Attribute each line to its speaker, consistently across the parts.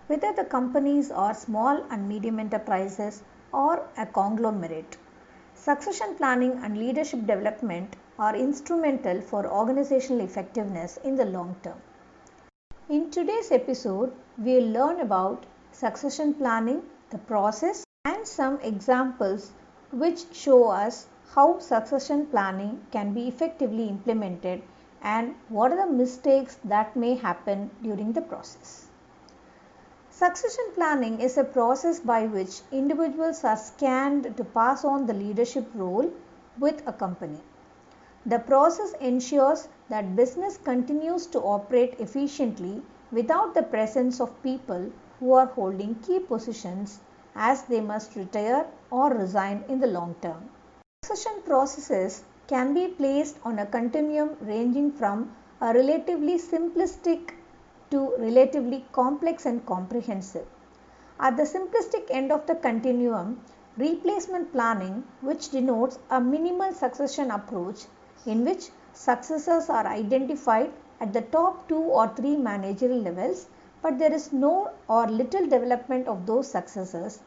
Speaker 1: whether the companies are small and medium enterprises or a conglomerate. Succession planning and leadership development are instrumental for organizational effectiveness in the long term. In today's episode, we will learn about succession planning, the process, and some examples which show us how succession planning can be effectively implemented and what are the mistakes that may happen during the process. Succession planning is a process by which individuals are scanned to pass on the leadership role with a company. The process ensures that business continues to operate efficiently without the presence of people who are holding key positions, as they must retire or resign in the long term. Succession processes can be placed on a continuum ranging from a relatively simplistic to relatively complex and comprehensive. At the simplistic end of the continuum, replacement planning, which denotes a minimal succession approach in which successors are identified at the top 2 or 3 managerial levels, but there is no or little development of those successors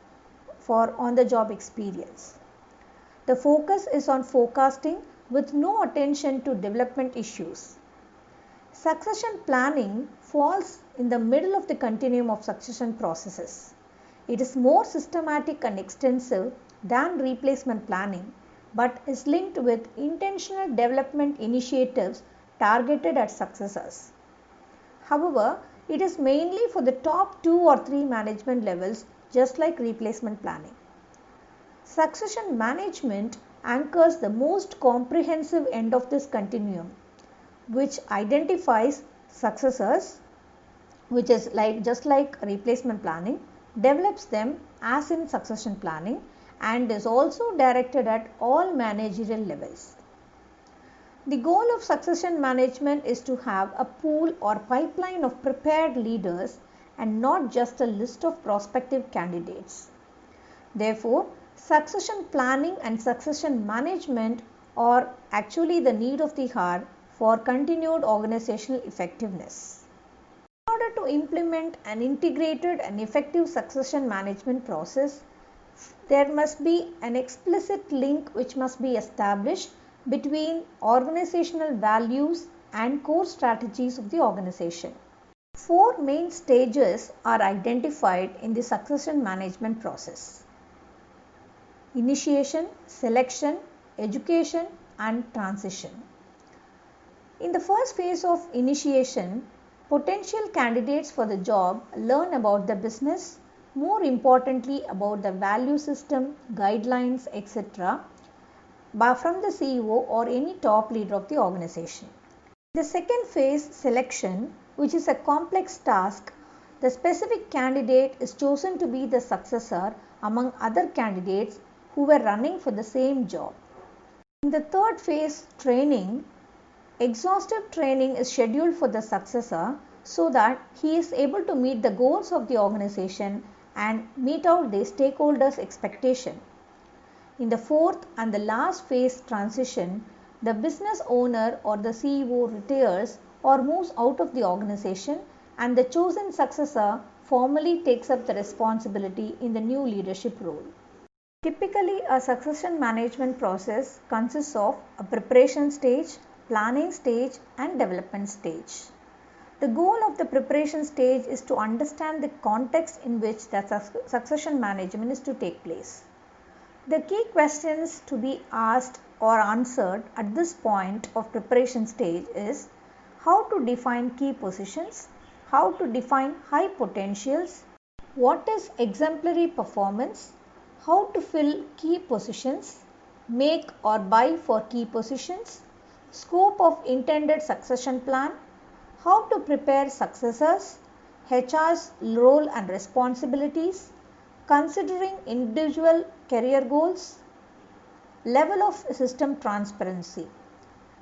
Speaker 1: for on-the-job experience. The focus is on forecasting with no attention to development issues. Succession planning falls in the middle of the continuum of succession processes. It is more systematic and extensive than replacement planning, but is linked with intentional development initiatives targeted at successors. However, it is mainly for the top 2 or 3 management levels, just like replacement planning. Succession management anchors the most comprehensive end of this continuum, which identifies successors, which is just like replacement planning, develops them as in succession planning, and is also directed at all managerial levels. The goal of succession management is to have a pool or pipeline of prepared leaders and not just a list of prospective candidates. Therefore, succession planning and succession management are actually the need of the hour for continued organizational effectiveness. In order to implement an integrated and effective succession management process, there must be an explicit link which must be established between organizational values and core strategies of the organization. 4 main stages are identified in the succession management process: initiation, selection, education, and transition. In the first phase of initiation, potential candidates for the job learn about the business, more importantly about the value system, guidelines, etc. from the CEO or any top leader of the organization. The second phase, selection, which is a complex task, the specific candidate is chosen to be the successor among other candidates who were running for the same job. In the third phase, training, exhaustive training is scheduled for the successor so that he is able to meet the goals of the organization and meet out the stakeholders' expectation. In the fourth and the last phase, transition, the business owner or the CEO retires or moves out of the organization, and the chosen successor formally takes up the responsibility in the new leadership role. Typically, a succession management process consists of a preparation stage, planning stage, and development stage. The goal of the preparation stage is to understand the context in which the succession management is to take place. The key questions to be asked or answered at this point of preparation stage is how to define key positions, how to define high potentials, what is exemplary performance, how to fill key positions, make or buy for key positions, scope of intended succession plan, how to prepare successors, HR's role and responsibilities, considering individual career goals, level of system transparency.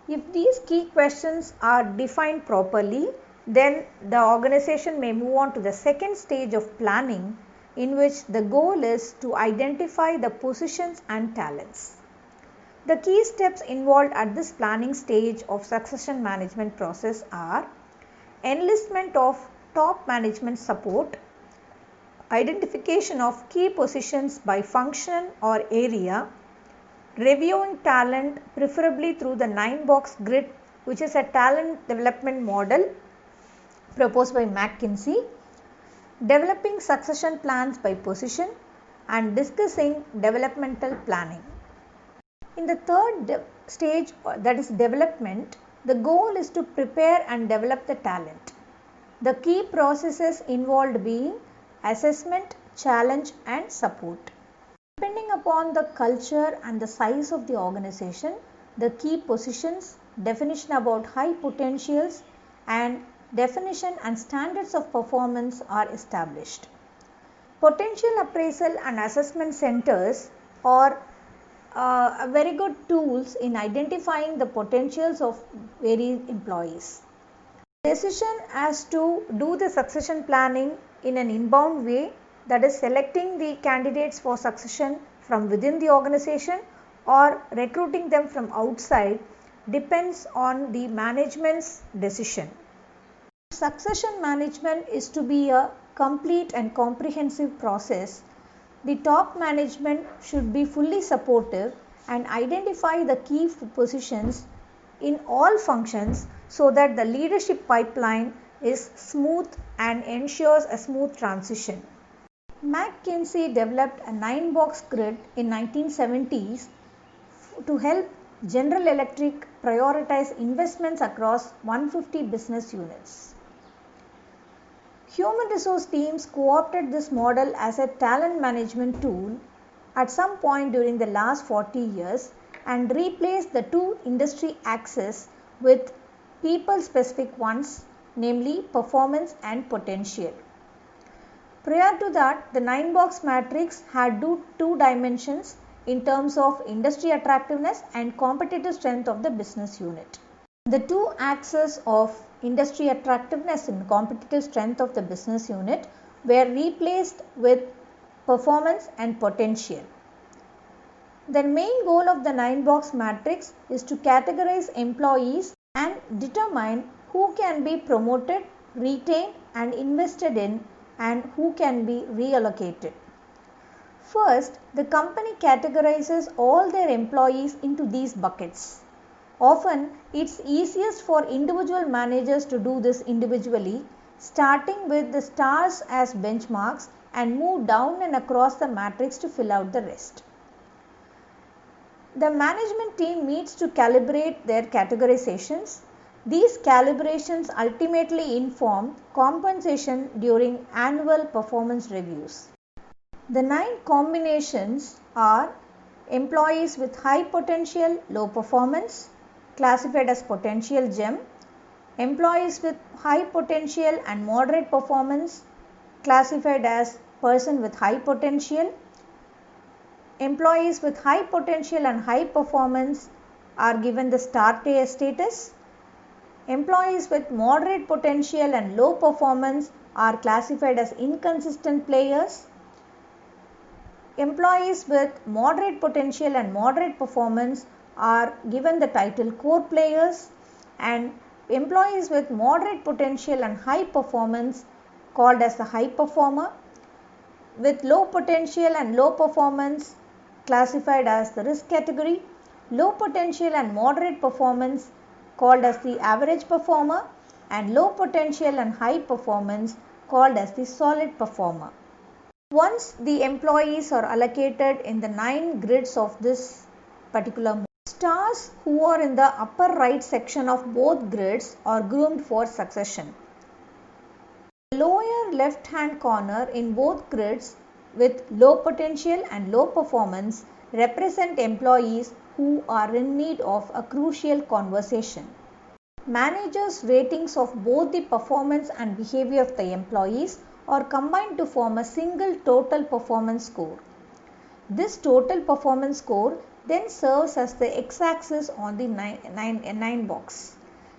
Speaker 1: If these key questions are defined properly, then the organization may move on to the second stage of planning, in which the goal is to identify the positions and talents. The key steps involved at this planning stage of succession management process are enlistment of top management support, identification of key positions by function or area, reviewing talent preferably through the 9-box grid, which is a talent development model proposed by McKinsey, developing succession plans by position, and discussing developmental planning. In the third stage, that is development, the goal is to prepare and develop the talent. The key processes involved being assessment, challenge, and support. Depending upon the culture and the size of the organization, the key positions, definition about high potentials, and definition and standards of performance are established. Potential appraisal and assessment centers are very good tools in identifying the potentials of various employees. Decision as to do the succession planning in an inbound way, that is selecting the candidates for succession from within the organization or recruiting them from outside, depends on the management's decision. Succession management is to be a complete and comprehensive process. The top management should be fully supportive and identify the key positions in all functions so that the leadership pipeline is smooth and ensures a smooth transition. McKinsey developed a 9-box grid in 1970s to help General Electric prioritize investments across 150 business units. Human resource teams co-opted this model as a talent management tool at some point during the last 40 years and replaced the two industry axes with people-specific ones, namely performance and potential. Prior to that, the 9-box matrix had two dimensions in terms of industry attractiveness and competitive strength of the business unit. The two axes of industry attractiveness and competitive strength of the business unit were replaced with performance and potential. The main goal of the 9-box matrix is to categorize employees and determine who can be promoted, retained, and invested in, and who can be reallocated. First, the company categorizes all their employees into these buckets. Often, it's easiest for individual managers to do this individually, starting with the stars as benchmarks and move down and across the matrix to fill out the rest. The management team needs to calibrate their categorizations. These calibrations ultimately inform compensation during annual performance reviews. The 9 combinations are employees with high potential, low performance, classified as potential gem, employees with high potential and moderate performance, classified as person with high potential, employees with high potential and high performance are given the star status, employees with moderate potential and low performance are classified as inconsistent players, employees with moderate potential and moderate performance are given the title core players, and employees with moderate potential and high performance called as the high performer, with low potential and low performance classified as the risk category, low potential and moderate performance called as the average performer, and low potential and high performance called as the solid performer. Once the employees are allocated in the 9 grids of this particular model, stars who are in the upper right section of both grids are groomed for succession. The lower left hand corner in both grids with low potential and low performance represent employees who are in need of a crucial conversation. Managers' ratings of both the performance and behavior of the employees are combined to form a single total performance score. This total performance score then serves as the x-axis on the 9 box.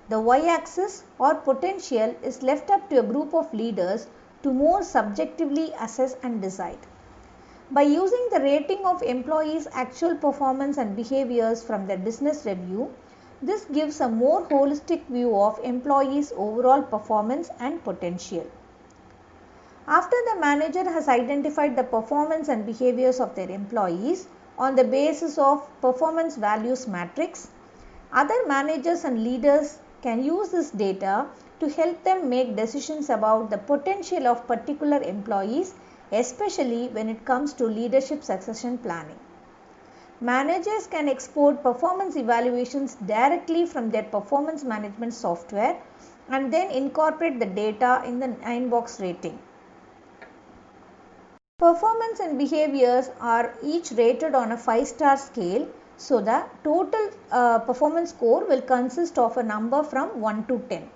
Speaker 1: The y-axis or potential is left up to a group of leaders to more subjectively assess and decide. By using the rating of employees' actual performance and behaviors from their business review, this gives a more holistic view of employees' overall performance and potential. After the manager has identified the performance and behaviors of their employees on the basis of performance values matrix, other managers and leaders can use this data to help them make decisions about the potential of particular employees, especially when it comes to leadership succession planning. Managers can export performance evaluations directly from their performance management software and then incorporate the data in the 9-box rating. Performance and behaviors are each rated on a 5-star scale, so the total performance score will consist of a number from 1 to 10.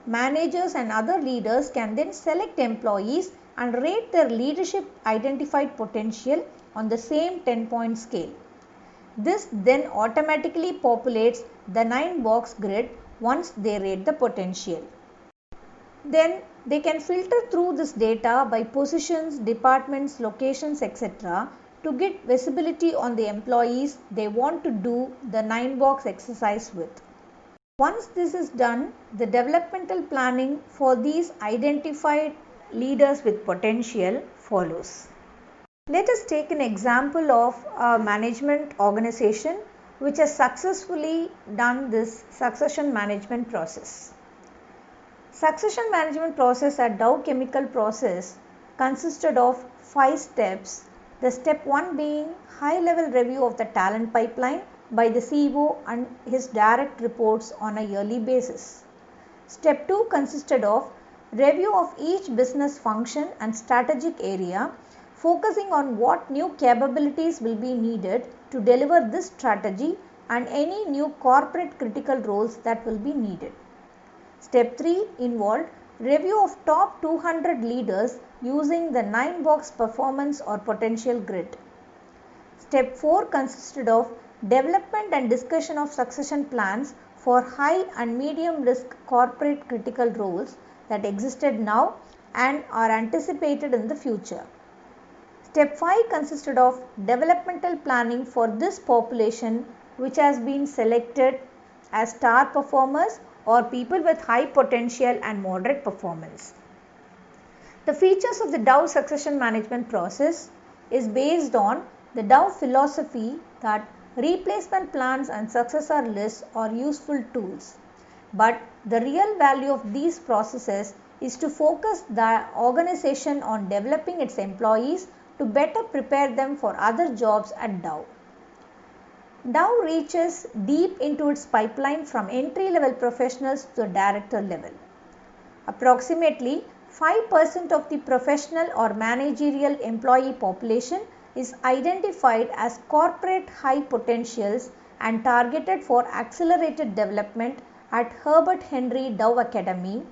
Speaker 1: Managers and other leaders can then select employees and rate their leadership identified potential on the same 10-point scale. This then automatically populates the 9-box grid once they rate the potential. Then they can filter through this data by positions, departments, locations, etc. to get visibility on the employees they want to do the 9-box exercise with. Once this is done, the developmental planning for these identified leaders with potential follows. Let us take an example of a management organization which has successfully done this succession management process. Succession management process at Dow Chemical Process consisted of 5 steps. The step 1 being high level review of the talent pipeline by the CEO and his direct reports on a yearly basis. Step 2 consisted of review of each business function and strategic area, focusing on what new capabilities will be needed to deliver this strategy and any new corporate critical roles that will be needed. Step 3 involved review of top 200 leaders using the 9-box performance or potential grid. Step 4 consisted of development and discussion of succession plans for high and medium risk corporate critical roles that existed now and are anticipated in the future. Step 5 consisted of developmental planning for this population which has been selected as star performers or people with high potential and moderate performance. The features of the Dow succession management process is based on the Dow philosophy that replacement plans and successor lists are useful tools. But the real value of these processes is to focus the organization on developing its employees to better prepare them for other jobs at Dow. Dow reaches deep into its pipeline from entry-level professionals to the director level. Approximately 5% of the professional or managerial employee population is identified as corporate high potentials and targeted for accelerated development at Herbert Henry Dow Academy,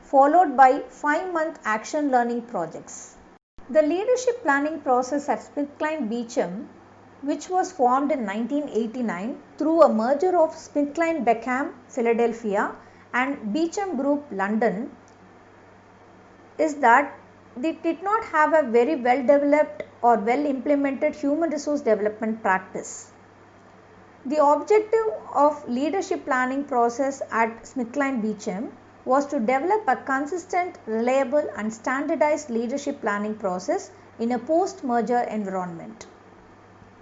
Speaker 1: followed by 5-month action learning projects. The leadership planning process at SmithKline Beecham, which was formed in 1989 through a merger of SmithKline Beckham, Philadelphia and Beecham Group, London, is that they did not have a very well developed or well implemented human resource development practice. The objective of leadership planning process at SmithKline Beecham was to develop a consistent, reliable and standardized leadership planning process in a post-merger environment.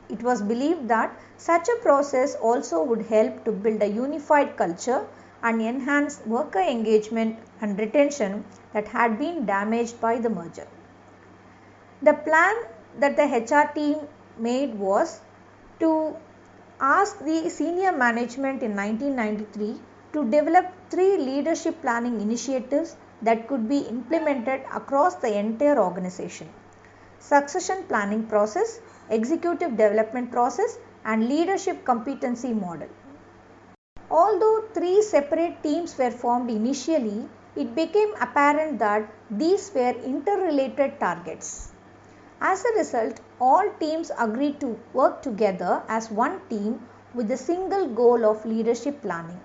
Speaker 1: It was believed that such a process also would help to build a unified culture and enhance worker engagement and retention that had been damaged by the merger. The plan that the HR team made was to ask the senior management in 1993 to develop 3 leadership planning initiatives that could be implemented across the entire organization: succession planning process, executive development process and leadership competency model. Although 3 separate teams were formed initially, it became apparent that these were interrelated targets. As a result, all teams agreed to work together as one team with the single goal of leadership planning.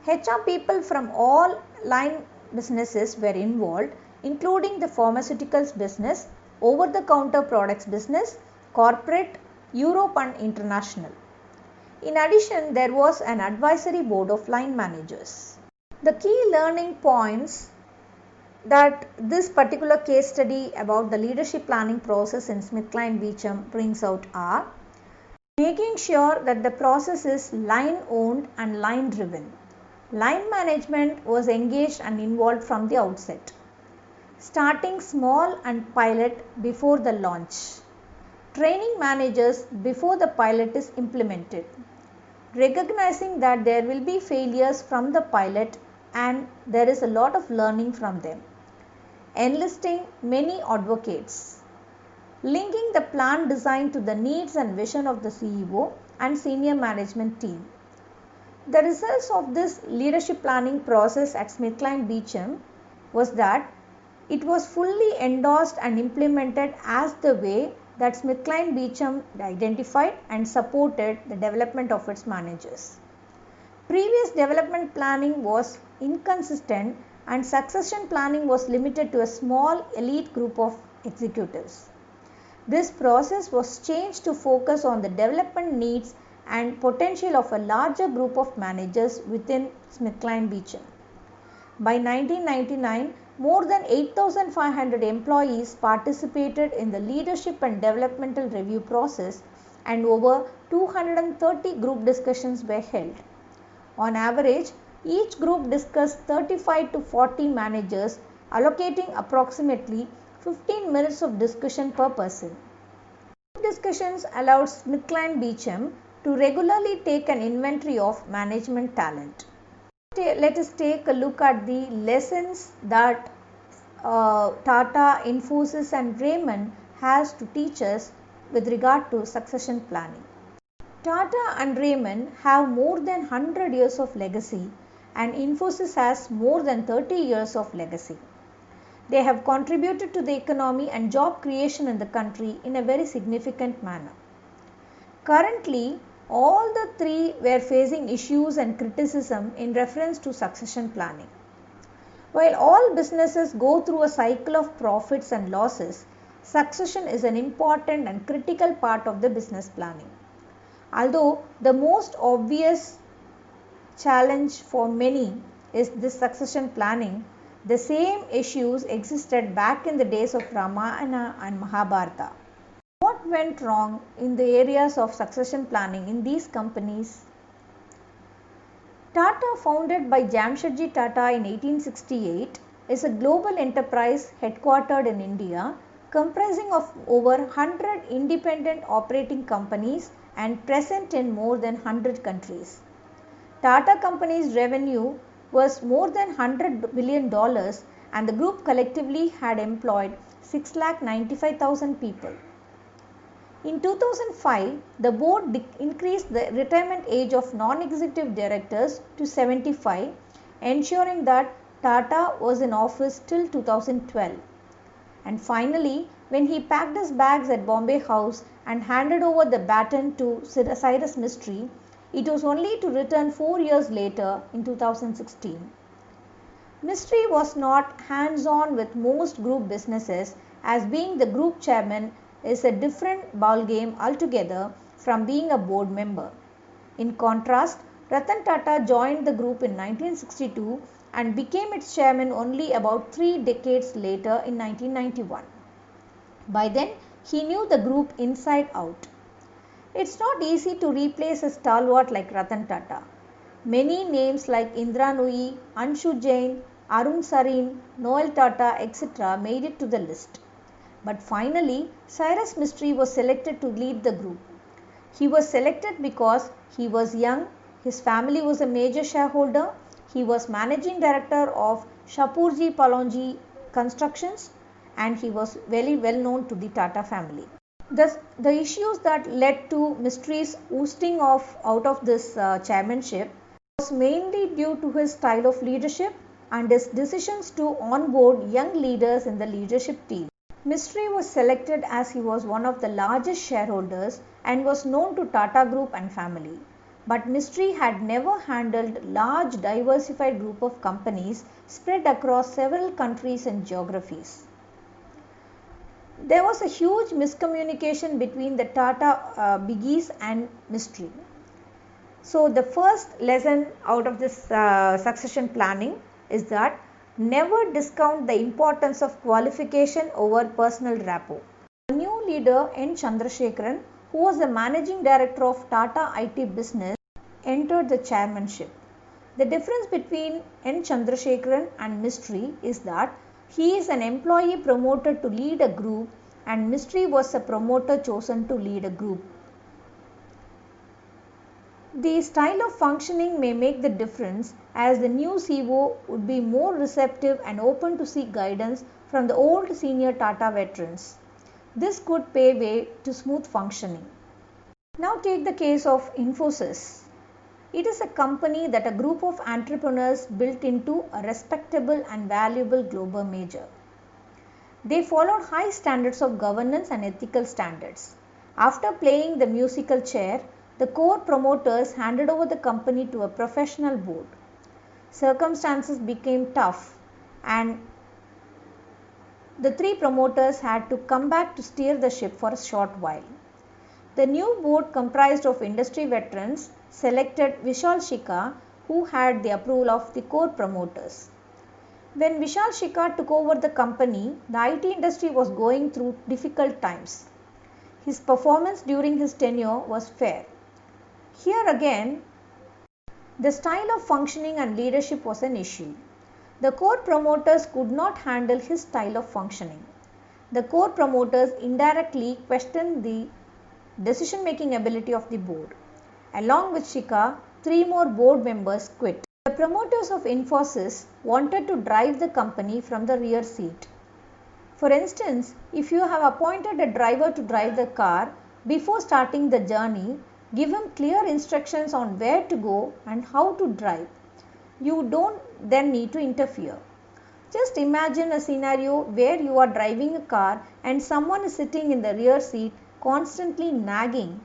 Speaker 1: HR people from all line businesses were involved, including the pharmaceuticals business, over-the-counter products business, corporate, Europe and international. In addition, there was an advisory board of line managers. The key learning points that this particular case study about the leadership planning process in SmithKline Beecham brings out are making sure that the process is line owned and line driven. Line management was engaged and involved from the outset. Starting small and pilot before the launch. Training managers before the pilot is implemented. Recognizing that there will be failures from the pilot and there is a lot of learning from them. Enlisting many advocates. Linking the plan design to the needs and vision of the CEO and senior management team. The results of this leadership planning process at SmithKline Beecham was that it was fully endorsed and implemented as the way that SmithKline Beecham identified and supported the development of its managers. Previous development planning was inconsistent and succession planning was limited to a small elite group of executives. This process was changed to focus on the development needs and potential of a larger group of managers within SmithKline Beecham. By 1999, more than 8,500 employees participated in the leadership and developmental review process and over 230 group discussions were held. On average, each group discussed 35 to 40 managers, allocating approximately 15 minutes of discussion per person. Group discussions allowed SmithKline Beecham to regularly take an inventory of management talent. Let us take a look at the lessons that Tata, Infosys and Raymond has to teach us with regard to succession planning. Tata and Raymond have more than 100 years of legacy and Infosys has more than 30 years of legacy. They have contributed to the economy and job creation in the country in a very significant manner. Currently, all the three were facing issues and criticism in reference to succession planning. While all businesses go through a cycle of profits and losses, succession is an important and critical part of the business planning. Although the most obvious challenge for many is this succession planning, the same issues existed back in the days of Ramayana and Mahabharata. What went wrong in the areas of succession planning in these companies? Tata, founded by Jamshedji Tata in 1868, is a global enterprise headquartered in India, comprising of over 100 independent operating companies and present in more than 100 countries. Tata Company's revenue was more than $100 billion and the group collectively had employed 6,95,000 people. In 2005, the board increased the retirement age of non-executive directors to 75, ensuring that Tata was in office till 2012. And finally, when he packed his bags at Bombay House and handed over the baton to Cyrus Mistry, it was only to return 4 years later in 2016. Mistry was not hands-on with most group businesses, as being the group chairman is a different ballgame altogether from being a board member. In contrast, Ratan Tata joined the group in 1962 and became its chairman only about 3 decades later in 1991. By then, he knew the group inside out. It's not easy to replace a stalwart like Ratan Tata. Many names like Indra Nooyi, Anshu Jain, Arun Sarin, Noel Tata, etc. made it to the list. But finally, Cyrus Mistry was selected to lead the group. He was selected because he was young, his family was a major shareholder, he was managing director of Shapurji Pallonji Constructions, and he was very well known to the Tata family. The issues that led to Mistry's ousting out of this chairmanship was mainly due to his style of leadership and his decisions to onboard young leaders in the leadership team. Mistry was selected as he was one of the largest shareholders and was known to Tata Group and family. But Mistry had never handled large diversified group of companies spread across several countries and geographies. There was a huge miscommunication between the Tata biggies and Mistry. So the first lesson out of this succession planning is that Never discount the importance of qualification over personal rapport. The new leader N. Chandrasekaran, who was the managing director of Tata IT business, entered the chairmanship. The difference between N. Chandrasekaran and Mistry is that he is an employee promoted to lead a group and Mistry was a promoter chosen to lead a group. The style of functioning may make the difference, as the new CEO would be more receptive and open to seek guidance from the old senior Tata veterans. This could pave way to smooth functioning. Now take the case of Infosys. It is a company that a group of entrepreneurs built into a respectable and valuable global major. They followed high standards of governance and ethical standards. After playing the musical chair, the core promoters handed over the company to a professional board. Circumstances became tough and the three promoters had to come back to steer the ship for a short while. The new board, comprised of industry veterans, selected Vishal Sikka, who had the approval of the core promoters. When Vishal Sikka took over the company, the IT industry was going through difficult times. His performance during his tenure was fair. Here again, the style of functioning and leadership was an issue. The core promoters could not handle his style of functioning. The core promoters indirectly questioned the decision-making ability of the board. Along with Sikka, 3 more board members quit. The promoters of Infosys wanted to drive the company from the rear seat. For instance, if you have appointed a driver to drive the car, before starting the journey, give him clear instructions on where to go and how to drive. You don't then need to interfere. Just imagine a scenario where you are driving a car and someone is sitting in the rear seat constantly nagging.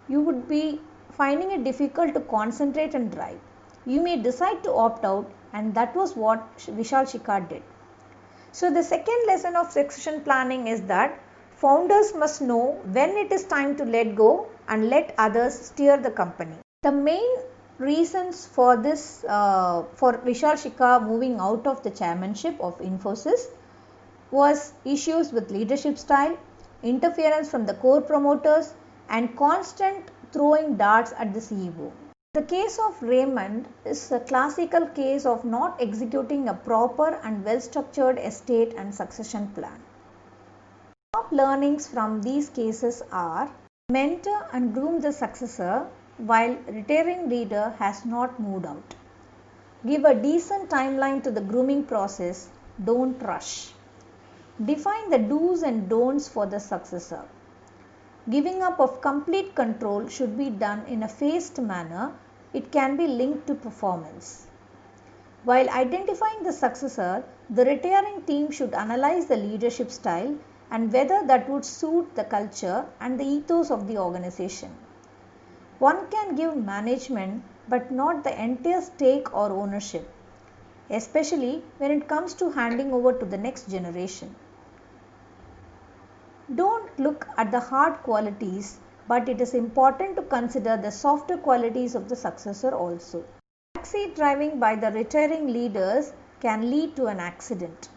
Speaker 1: You would be finding it difficult to concentrate and drive. You may decide to opt out, and that was what Vishal Sikka did. So the second lesson of succession planning is that founders must know when it is time to let go and let others steer the company. The main reasons for this, for Vishal Sikka moving out of the chairmanship of Infosys, was issues with leadership style, interference from the core promoters, and constant throwing darts at the CEO. The case of Raymond is a classical case of not executing a proper and well-structured estate and succession plan. Top learnings from these cases are: mentor and groom the successor while retiring leader has not moved out. Give a decent timeline to the grooming process, don't rush. Define the do's and don'ts for the successor. Giving up of complete control should be done in a phased manner. It can be linked to performance. While identifying the successor, the retiring team should analyze the leadership style and whether that would suit the culture and the ethos of the organization. One can give management but not the entire stake or ownership, especially when it comes to handing over to the next generation. Don't look at the hard qualities, but it is important to consider the softer qualities of the successor also. Backseat driving by the retiring leaders can lead to an accident.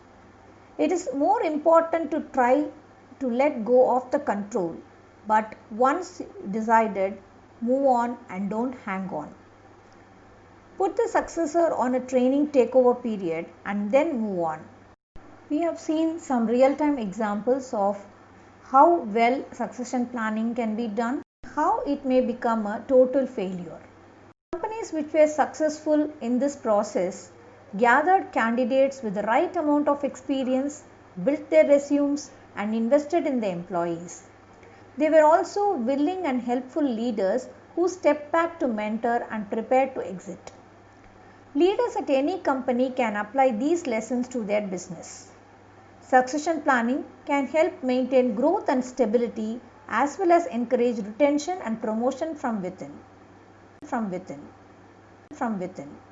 Speaker 1: It is more important to try to let go of the control, but once decided, move on and don't hang on. Put the successor on a training takeover period and then move on. We have seen some real-time examples of how well succession planning can be done, how it may become a total failure. Companies which were successful in this process gathered candidates with the right amount of experience, built their resumes, and invested in the employees. They were also willing and helpful leaders who stepped back to mentor and prepared to exit. Leaders at any company can apply these lessons to their business. Succession planning can help maintain growth and stability as well as encourage retention and promotion from within.